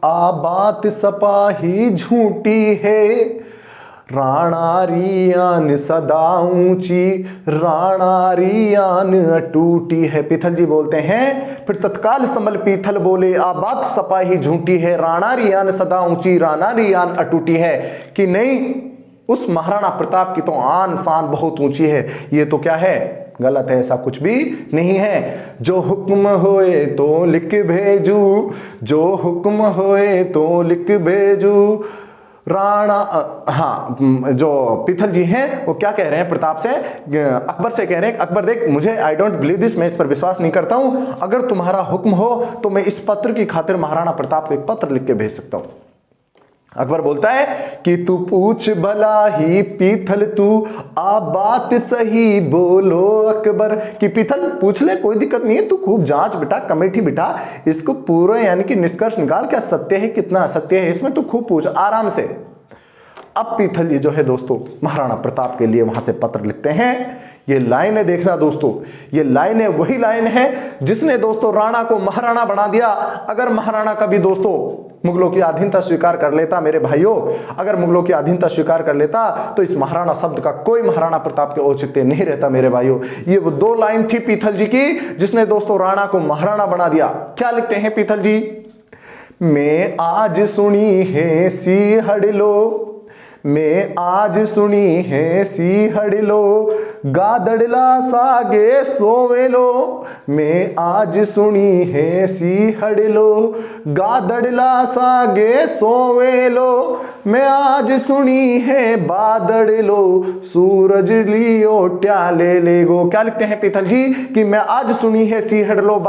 आ बात सपाही झूठी है, राणा रियान सदा ऊंची, राणा रियान अटूटी है। पीथल जी बोलते हैं, फिर तत्काल संभल पीथल बोले, आ बात सपाही झूठी है, राणा रियान सदा ऊंची, राणा रियान अटूटी है। कि नहीं, उस महाराणा प्रताप की तो आन शान बहुत ऊंची है, ये तो क्या है, गलत है, ऐसा कुछ भी नहीं है। जो हुक्म होए तो लिख भेजू, जो हुक्म होए तो लिख भेजू, राणा जो पीथल जी हैं वो क्या कह रहे हैं प्रताप से, अकबर से कह रहे हैं, अकबर देख मुझे आई डोंट बिलीव दिस, मैं इस पर विश्वास नहीं करता हूं, अगर तुम्हारा हुक्म हो तो मैं इस पत्र की खातिर महाराणा प्रताप को एक पत्र लिख के भेज सकता हूं। अकबर बोलता है कि तू पूछ भला ही पीथल, तू आ बात सही बोलो अकबर। कि पीथल पूछ ले, कोई दिक्कत नहीं है, तू खूब जांच बिठा, कमेटी बिठा, इसको पूरा यानी कि निष्कर्ष निकाल, क्या सत्य है कितना असत्य है इसमें, तू खूब पूछ आराम से। अब पीथल जी जो है दोस्तों महाराणा प्रताप के लिए वहां से पत्र लिखते हैं। ये लाइनें देखना दोस्तों, ये लाइनें वही लाइन है जिसने दोस्तों राणा को महाराणा बना दिया। अगर महाराणा कभी दोस्तों मुगलों की अधीनता स्वीकार कर लेता, मेरे भाइयों अगर मुगलों की अधीनता स्वीकार कर लेता तो इस महाराणा शब्द का कोई महाराणा प्रताप के औचित्य नहीं रहता मेरे भाइयों। ये वो दो लाइन थी पीथल जी की जिसने दोस्तों राणा को महाराणा बना दिया। क्या लिखते हैं पीथल जी, मैं आज सुनी है सी हड़लो, मैं आज सुनी है सीहड़लो, गादड़ला सागे सोवेलो। मैं आज सुनी है सीहड़लो, गादड़ला सागे सोवेलो। मैं आज सुनी है बादड़लो, सूरज लियो ट्याले ले गो। क्या लिखते हैं पीथल जी कि मैं आज सुनी है सीहड़लो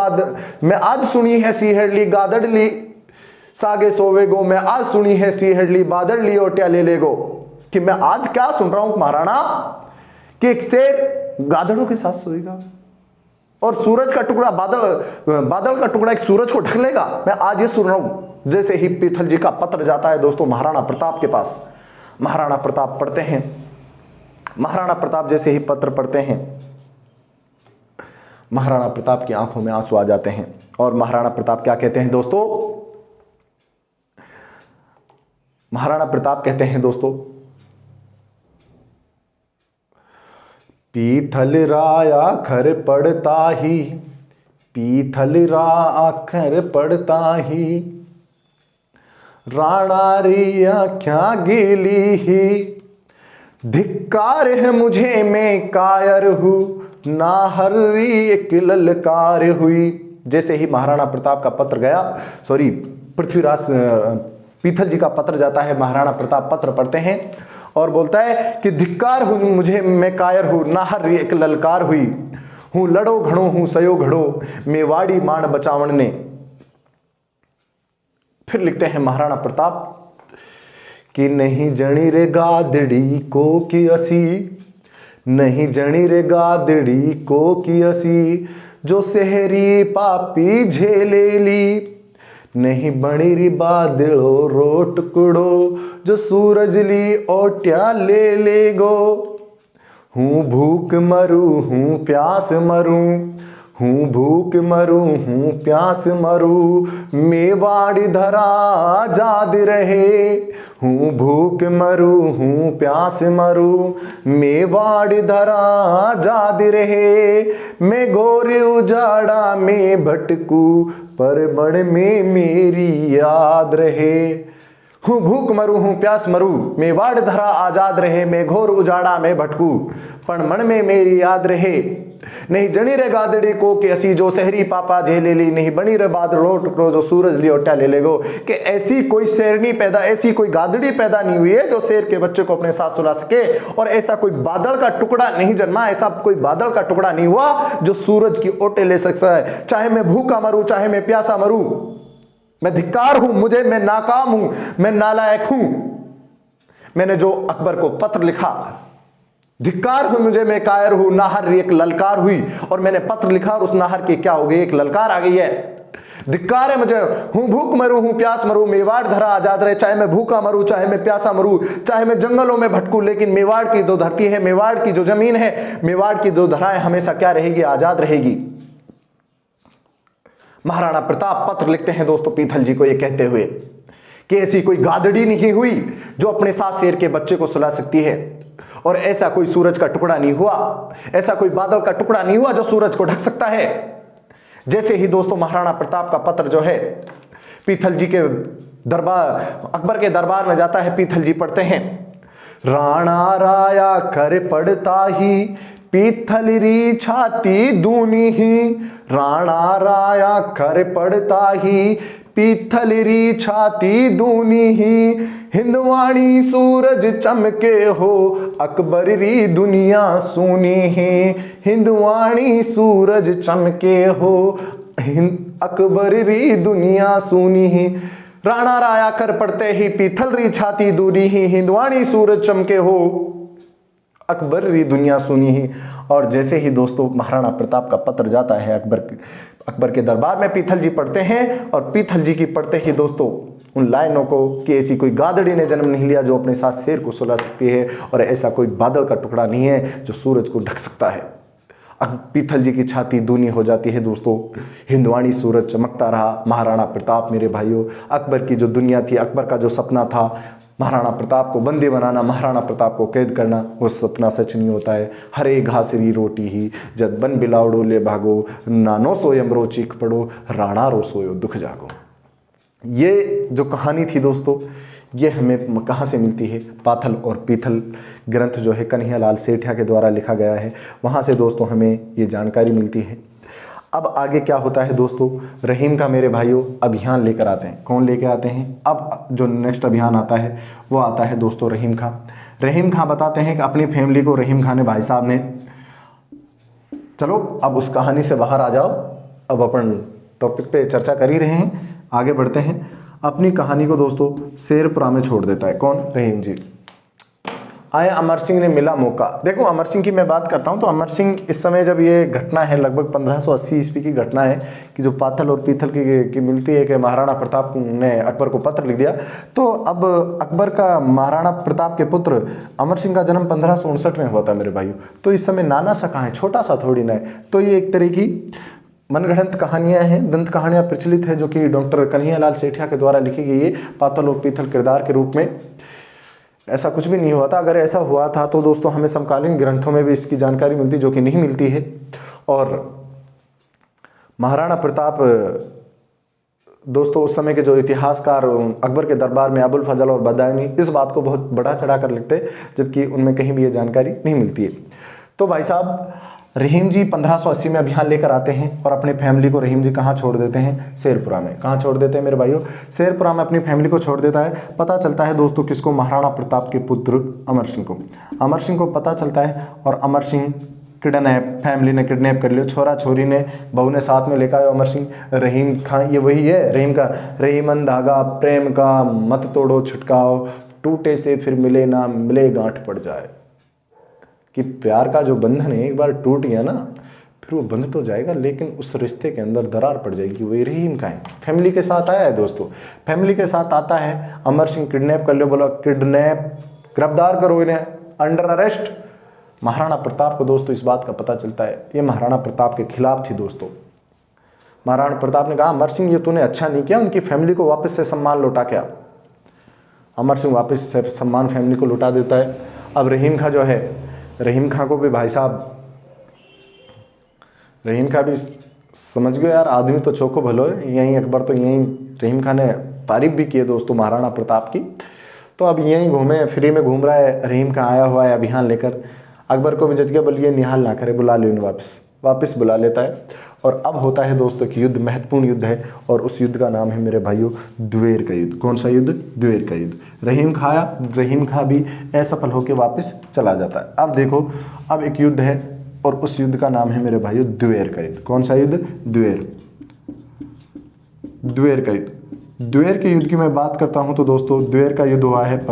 मैं आज सुनी है सीहड़ली गादड़ली सागे सोवेगो। मैं आज सुनी है सीहड़ली बादल लियो ट्याले ले गो। कि मैं आज क्या सुन रहा हूं महाराणा कि एक शेर गादड़ों के साथ सोएगा और सूरज का टुकड़ा बादल का टुकड़ा एक सूरज को ढक लेगा। मैं आज ये सुन रहा हूं। जैसे ही पीथल जी का पत्र जाता है दोस्तों महाराणा प्रताप के पास, महाराणा प्रताप पढ़ते हैं। महाराणा प्रताप जैसे ही पत्र पढ़ते हैं, महाराणा प्रताप की आंखों में आंसू आ जाते हैं। और महाराणा प्रताप क्या कहते हैं दोस्तों? महाराणा प्रताप कहते हैं दोस्तों, पीथल राया खर पड़ता ही, पीथल राखर पड़ता ही, राणा री आँख्या गीली ही। धिक्कार है मुझे मैं कायर हूं, ना हर्री एक ललकार हुई। जैसे ही महाराणा प्रताप का पत्र गया, सॉरी पृथ्वीराज पीथल जी का पत्र जाता है, महाराणा प्रताप पत्र पढ़ते हैं और बोलता है कि धिक्कार हूं मुझे मैं कायर हूं, ना हर्री एक ललकार हुई। हूं लड़ो घड़ो हूं सयो घड़ो, मेवाड़ी मान बचावन ने। फिर लिखते हैं महाराणा प्रताप कि नहीं जणी रे गादड़ी को की असी, नहीं जणी रे गादड़ी को की असी, जो सहरी पापी झेले ली। नहीं बणी री बादलो रो टुकड़ो, जो सूरज ली ओट्या ले ले गो। हूँ भूख मरू हूँ प्यास मरू, हूँ भूख मरू हूँ प्यास मरू, मेवाड़ी धरा आजाद रहे। हूँ भूख मरू हूँ प्यास मरू, मेवाड़ी धरा आजाद रहे। मैं घोर उजाड़ा में भटकू, पर बड़ में मेरी याद रहे। हूँ भूख मरू हूँ प्यास मरू, मेवाड़ धरा आजाद रहे। मैं घोर उजाड़ा में भटकू, पण मन में मेरी याद रहे। नहीं जणी रे गादड़ी को के असी, जो सहरी पापा झेले ली। नहीं बनी रे बादलो टुकड़ो, जो सूरज लियोटा ले लेगो। कि ऐसी कोई शेरनी पैदा, ऐसी कोई गादड़ी पैदा नहीं हुई है जो शेर के बच्चे को अपने साथ सुला सके। और ऐसा कोई बादल का टुकड़ा नहीं जन्मा, ऐसा कोई बादल का टुकड़ा नहीं हुआ जो सूरज की ओटे ले सकता है। चाहे मैं भूखा मरूं, चाहे मैं प्यासा मरूं, मैं धिक्कार हूं मुझे, मैं नाकाम हूं, मैं नालायक हूं। मैंने जो अकबर को पत्र लिखा, धिक्कार हूं मुझे, मैं कायर हूं, नाहर एक ललकार हुई। और मैंने पत्र लिखा और उस नाहर की क्या हो गई, एक ललकार आ गई है। धिक्कार है मुझे, हूं भूख मरूं हूं प्यास मरूं, मेवाड़ धरा आजाद रहे। चाहे मैं भूखा मरूं, चाहे मैं प्यासा मरूं, चाहे मैं जंगलों में भटकूं, लेकिन मेवाड़ की जो धरती है, मेवाड़ की जो जमीन है, मेवाड़ की जो धराएं हमेशा क्या रहेगी, आजाद रहेगी। महाराणा प्रताप पत्र लिखते हैं दोस्तों पीथल जी को ये कहते हुए कि ऐसी कोई गादड़ी नहीं हुई जो अपने साथ शेर के बच्चे को सुला सकती है। और ऐसा कोई सूरज का टुकड़ा नहीं हुआ, ऐसा कोई बादल का टुकड़ा नहीं हुआ जो सूरज को ढक सकता है। जैसे ही दोस्तों महाराणा प्रताप का पत्र जो है पीथल जी के दरबार, अकबर के दरबार में जाता है। पीथल जी पढ़ते हैं, राणा राया कर पड़ता ही, पीथल री छाती दूनी ही। राणा राया कर पड़ता ही, पीथल री छाती दूनी ही। हिंदवाणी सूरज चमके हो, अकबर री दुनिया सुनी ही। हिंदवाणी सूरज चमके हो, अकबर री दुनिया सुनी ही। राणा राया कर पड़ते ही, पीथल री छाती दूनी ही। हिंदवाणी सूरज चमके हो, अकबर री दुनिया सुनी ही। और जैसे ही दोस्तों महाराणा प्रताप का पत्र जाता है अकबर के दरबार में, पीथल जी पढ़ते हैं। और पीथल जी की पढ़ते ही दोस्तों उन लाइनों को कि ऐसी कोई गादड़ी ने जन्म नहीं लिया जो अपने साथ शेर को सुला सकती है, और ऐसा कोई बादल का टुकड़ा नहीं है जो सूरज को ढक सकता है। पीथल जी की छाती दूनी हो जाती है दोस्तों। हिंदवाणी सूरज चमकता रहा। महाराणा प्रताप मेरे भाइयों, अकबर की जो दुनिया थी, अकबर का जो सपना था महाराणा प्रताप को बंदी बनाना, महाराणा प्रताप को कैद करना, वो सपना सच नहीं होता है। हरे घासरी रोटी ही जद बन बिलावड़ो ले भागो, नानो सोयम रो चीख पड़ो, राणा रो सोयो दुख जागो। ये जो कहानी थी दोस्तों, ये हमें कहाँ से मिलती है? पाथल और पीथल ग्रंथ जो है कन्हैयालाल सेठिया के द्वारा लिखा गया है, वहाँ से दोस्तों हमें ये जानकारी मिलती है। अब आगे क्या होता है दोस्तों, रहीम का मेरे भाइयों अभियान लेकर आते हैं। कौन लेकर आते हैं? अब जो नेक्स्ट अभियान आता है वो आता है दोस्तों रहीम खां। रहीम खां बताते हैं कि अपनी फैमिली को रहीम खां ने भाई साहब ने, चलो अब उस कहानी से बाहर आ जाओ, अब अपन टॉपिक पे चर्चा कर ही रहे हैं, आगे बढ़ते हैं। अपनी कहानी को दोस्तों शेरपुरा में छोड़ देता है। कौन? रहीम जी। आए अमर सिंह ने मिला मौका। देखो अमर सिंह की मैं बात करता हूं तो अमर सिंह इस समय जब ये घटना है, लगभग 1580 ईस्वी की घटना है कि जो पाथल और पीथल की मिलती है कि महाराणा प्रताप ने अकबर को पत्र लिख दिया। तो अब अकबर का महाराणा प्रताप के पुत्र अमर सिंह का जन्म 1559 में हुआ था मेरे भाइयों। तो इस समय नाना सा कहाँ है, छोटा सा थोड़ी ना है। तो ये एक तरह की मनगढ़ंत कहानियां हैं, दंत कहानियां प्रचलित है जो कि डॉक्टर कन्हैयालाल सेठिया के द्वारा लिखी गई है पाथल और पीथल किरदार के रूप में। ऐसा कुछ भी नहीं हुआ था। अगर ऐसा हुआ था तो दोस्तों हमें समकालीन ग्रंथों में भी इसकी जानकारी मिलती, जो कि नहीं मिलती है। और महाराणा प्रताप दोस्तों उस समय के जो इतिहासकार अकबर के दरबार में अबुल फजल और बदायूनी इस बात को बहुत बढ़ा चढ़ा कर लिखते हैं, जबकि उनमें कहीं भी ये जानकारी नहीं मिलती है। तो भाई साहब रहीम जी 1580 में अभियान लेकर आते हैं और अपने फैमिली को रहीम जी कहाँ छोड़ देते हैं? शेरपुरा में। कहाँ छोड़ देते हैं मेरे भाइयों? शेरपुरा में अपनी फैमिली को छोड़ देता है। पता चलता है दोस्तों किसको? महाराणा प्रताप के पुत्र अमर सिंह को। अमर सिंह को पता चलता है और अमर सिंह किडनैप, फैमिली ने किडनैप कर लिया, छोरा छोरी ने बहू ने साथ में लेकर आया अमर सिंह। रहीम खां ये वही है रहीम का, रहीमन धागा प्रेम का मत तोड़ो छुटकाओ, टूटे से फिर मिले ना मिले गांठ पड़ जाए। कि प्यार का जो बंधन है एक बार टूट गया ना, फिर वो बंध तो जाएगा लेकिन उस रिश्ते के अंदर दरार पड़ जाएगी। वही रहीम का है, फैमिली के साथ आया है दोस्तों, फैमिली के साथ आता है। अमर सिंह किडनैप कर लिया, बोला किडनैप, गिरफ्तार करो इन्हें, अंडर अरेस्ट। महाराणा प्रताप को दोस्तों इस बात का पता चलता है, ये महाराणा प्रताप के खिलाफ थी दोस्तों। महाराणा प्रताप ने कहा अमर सिंह ये तूने अच्छा नहीं किया, उनकी फैमिली को वापस से सम्मान लौटा के आ। अमर सिंह वापस से सम्मान फैमिली को लौटा देता है। अब रहीम खां जो है, रहीम खां को भी भाई साहब, रहीम खां भी समझ गए यार आदमी तो चौको भलो है, यहीं अकबर तो यहीं रहीम खां ने तारीफ भी की है दोस्तों महाराणा प्रताप की। तो अब यहीं घूमे फ्री में घूम रहा है रहीम खां, आया हुआ है अभियान लेकर। अकबर को भी जज गया, बोलिए निहाल ना करे, बुला लो इन्हें वापस बुला लेता है। और अब होता है दोस्तों कि युद्ध, महत्वपूर्ण युद्ध है और उस युद्ध का नाम है मेरे भाइयों द्वेर का युद्ध। कौन सा युद्ध? द्वेर का युद्ध। रहीम खां भी असफल होकर वापस चला जाता है। अब देखो अब एक युद्ध है और उस युद्ध का नाम है मेरे भाइयों द्वेर का युद्ध। कौन सा युद्ध? द्वेर का युद्ध। द्वेर के युद्ध की मैं बात करता हूं तो दोस्तों द्वेर का युद्ध हुआ है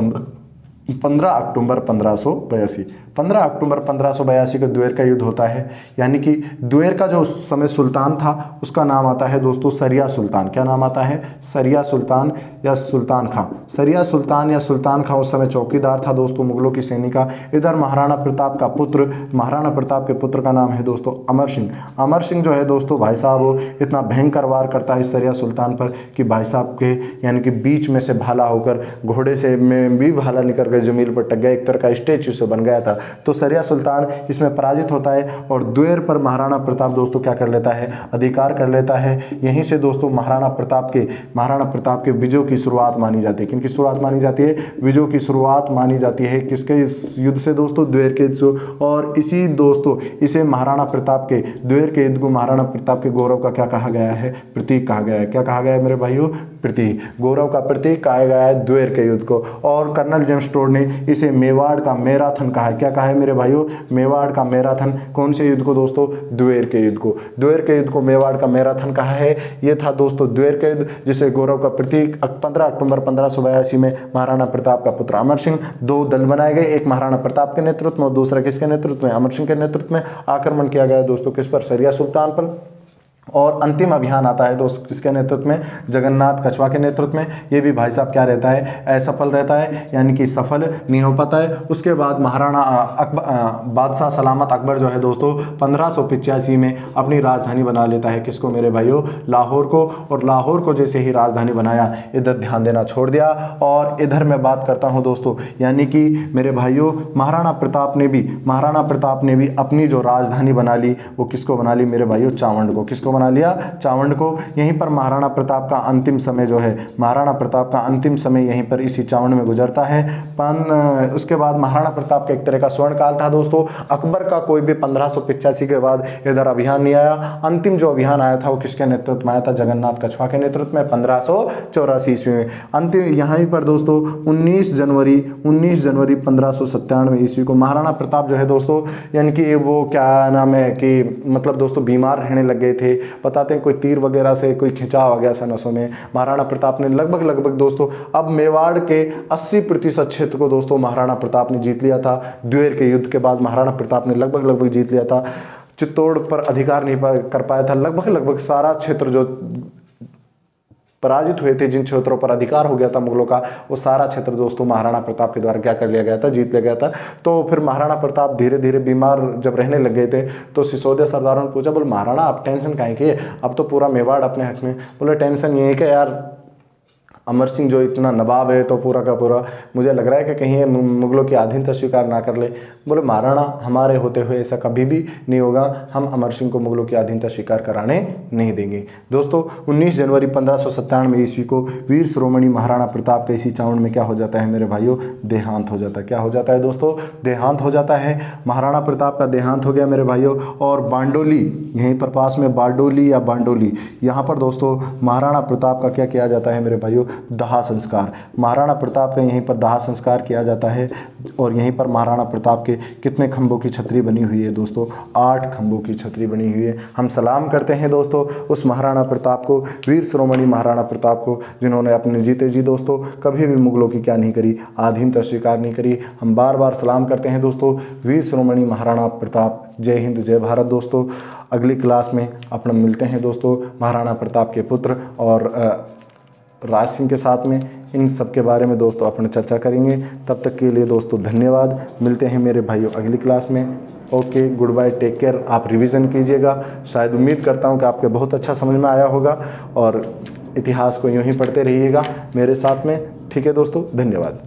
15 अक्टूबर 1582। 15 अक्टूबर 1582 को द्वेर का युद्ध होता है। यानी कि द्वेर का जो उस समय सुल्तान था उसका नाम आता है दोस्तों सरिया सुल्तान। क्या नाम आता है? सरिया सुल्तान या सुल्तान खां। सरिया सुल्तान या सुल्तान खां उस समय चौकीदार था दोस्तों मुगलों की सेना का। इधर महाराणा प्रताप का पुत्र, महाराणा प्रताप के पुत्र का नाम है दोस्तों अमर सिंह। अमर सिंह जो है दोस्तों भाई साहब वो इतना भयंकर वार करता है सरिया सुल्तान पर कि भाई साहब के यानी कि बीच में से भाला होकर, घोड़े से में भी भाला निकल कर जमीन पर टक गया, एक तरह का स्टेच्यू से बन गया था। तो सरिया सुल्तान इसमें पराजित होता है और द्वेर पर महाराणा प्रताप दोस्तों क्या कर लेता है? अधिकार कर लेता है। यहीं से दोस्तों महाराणा प्रताप के विजयों की शुरुआत मानी जाती है। किनकी शुरुआत मानी जाती है? विजयों की शुरुआत मानी जाती है। किसके युद्ध से दोस्तों? द्वेर के युद्ध से। और इसी दोस्तों इसे महाराणा प्रताप के द्वेर के युद्ध को महाराणा प्रताप के गौरव का क्या कहा गया है? प्रतीक कहा गया है। क्या कहा गया है मेरे भाइयों? प्रतीक, गौरव का प्रतीक कहा गया है द्वेर के युद्ध को। और कर्नल जेम्स टोड ने इसे मेवाड़ का मैराथन कहा है। क्या कहा है मेरे भाइयों? मेवाड़ का मैराथन। कौन से युद्ध को दोस्तों? द्वेर के युद्ध को। द्वेर के युद्ध को मेवाड़ का मैराथन कहा है। यह था दोस्तों द्वेर के युद्ध जिसे गौरव का प्रतीक 15 अक्टूबर 1582 में महाराणा प्रताप का पुत्र अमर सिंह, दो दल बनाए गए, एक महाराणा प्रताप के नेतृत्व में और दूसरा किसके नेतृत्व में? अमर सिंह के नेतृत्व में आक्रमण किया गया दोस्तों। किस पर? सरिया सुल्तान पर। और अंतिम अभियान आता है दोस्तों किसके नेतृत्व में? जगन्नाथ कछवा के नेतृत्व में। ये भी भाई साहब क्या रहता है? असफल रहता है, यानी कि सफल नहीं हो पाता है। उसके बाद बादशाह सलामत अकबर जो है दोस्तों 1585 में अपनी राजधानी बना लेता है। किसको मेरे भाइयों? लाहौर को। और लाहौर को जैसे ही राजधानी बनाया इधर ध्यान देना छोड़ दिया। और इधर मैं बात करता हूँ दोस्तों यानी कि मेरे भाइयों महाराणा प्रताप ने भी अपनी जो राजधानी बना ली वो किसको बना ली मेरे भाइयों? चावंड को। किसको बना लिया चावंड को। यहीं पर महाराणा प्रताप का अंतिम समय जो है, महाराणा प्रताप का अंतिम समय यहीं पर इसी चावंड में गुजरता है। उसके बाद महाराणा प्रताप का एक तरह का स्वर्ण काल था दोस्तों। अकबर का कोई भी 1585 के बाद इधर अभियान नहीं आया। अंतिम जो अभियान आया था वो किसके नेतृत्व में आया था? जगन्नाथ कछवा के नेतृत्व में 1584 ईस्वी में। अंतिम यहाँ पर दोस्तों 19 जनवरी 1597 ईस्वी को महाराणा प्रताप जो है दोस्तों, यानी कि वो क्या नाम है कि मतलब दोस्तों बीमार रहने लग गए थे। बताते हैं कोई तीर वगैरह से कोई खिंचाव आ गया था नसों में। महाराणा प्रताप ने लगभग दोस्तों अब मेवाड़ के 80% क्षेत्र को दोस्तों महाराणा प्रताप ने जीत लिया था। द्वेर के युद्ध के बाद महाराणा प्रताप ने लगभग जीत लिया था। चित्तौड़ पर अधिकार नहीं कर पाया था। लगभग सारा क्षेत्र जो पराजित हुए थे, जिन क्षेत्रों पर अधिकार हो गया था मुगलों का, वो सारा क्षेत्र दोस्तों महाराणा प्रताप के द्वारा क्या कर लिया गया था? जीत लिया गया था। तो फिर महाराणा प्रताप धीरे धीरे बीमार जब रहने लग गए थे तो सिसोदिया सरदारों ने पूछा, बोले महाराणा आप टेंशन काहे की, अब तो पूरा मेवाड़ अपने हक में। बोले टेंशन ये है कि यार अमर सिंह जो इतना नवाब है तो पूरा का पूरा मुझे लग रहा है कि कहीं ये मुगलों की अधीनता स्वीकार ना कर ले। बोले महाराणा हमारे होते हुए ऐसा कभी भी नहीं होगा, हम अमर सिंह को मुगलों की अधीनता स्वीकार कराने नहीं देंगे। दोस्तों 19 जनवरी 1597 ईस्वी को वीर शिरोमणि महाराणा प्रताप का इसी चावंड में क्या हो जाता है मेरे भाइयों? देहांत हो जाता है। क्या हो जाता है दोस्तों? देहांत हो जाता है। महाराणा प्रताप का देहांत हो गया मेरे भाइयों। और बारडोली, यहीं पर पास में बारडोली या बांडोली, यहाँ पर दोस्तों महाराणा प्रताप का क्या किया जाता है मेरे भाइयों? दाह संस्कार। महाराणा प्रताप का यहीं पर दाह संस्कार किया जाता है। और यहीं पर महाराणा प्रताप के कितने खंभों की छतरी बनी हुई है दोस्तों? 8 खंभों की छतरी बनी हुई है। हम सलाम करते हैं दोस्तों उस महाराणा प्रताप को, वीर शिरोमणि महाराणा प्रताप को, जिन्होंने अपने जीते जी दोस्तों कभी भी मुगलों की क्या नहीं करी? अधीनता स्वीकार नहीं करी। हम बार बार सलाम करते हैं दोस्तों वीर शिरोमणि महाराणा प्रताप। जय हिंद जय भारत दोस्तों। अगली क्लास में अपना मिलते हैं दोस्तों महाराणा प्रताप के पुत्र और राज सिंह के साथ में। इन सब के बारे में दोस्तों अपन चर्चा करेंगे। तब तक के लिए दोस्तों धन्यवाद। मिलते हैं मेरे भाइयों अगली क्लास में। Okay, good bye, take care. आप रिवीजन कीजिएगा। शायद उम्मीद करता हूं कि आपके बहुत अच्छा समझ में आया होगा और इतिहास को यूं ही पढ़ते रहिएगा मेरे साथ में। ठीक है दोस्तों, धन्यवाद।